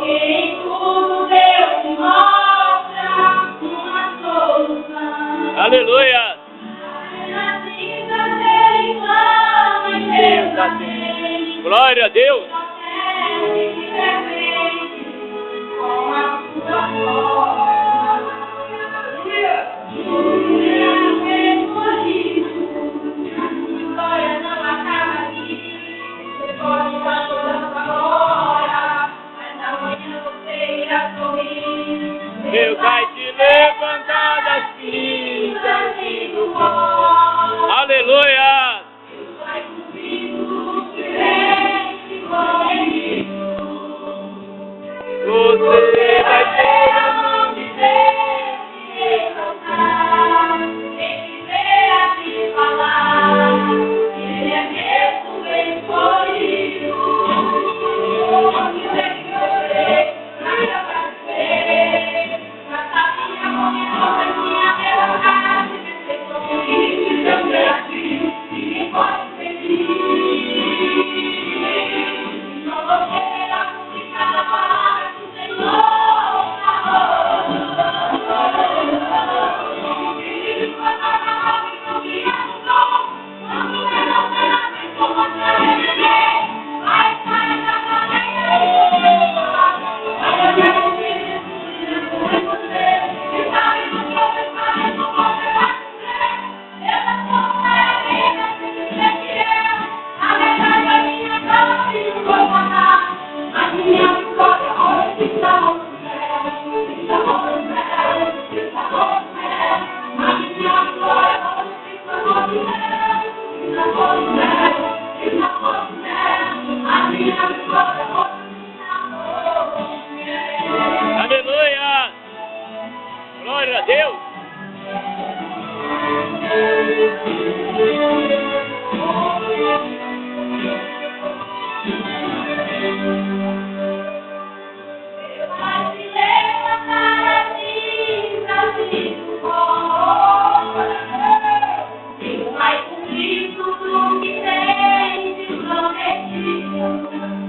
Em tudo Deus mostra uma solução. Aleluia. Na vida dele clama e Deus atende. Glória a Deus. Com a sua forma. Glória não acaba aqui. Você pode dar toda a sua glória, mas amanhã você irá sorrir. Deus vai te levantar das cinzas e do pó. Aleluia. Deus vai cumprir tudo que Ele prometido. Você vai ter a mão de Deus se exaltar. Quem tiver a te falar, Ele é mesmo escolhido. Onde tem que correr, nada pra ser. Na sabia como toda minha derrota, se vencer comigo, também aqui, ninguém pode pedir. Não vou querer a música da palavra do Senhor. Aleluia. Glória a Deus. Vai se levantar assim, Brasil, Deus vai cumprir tudo que tem te prometido.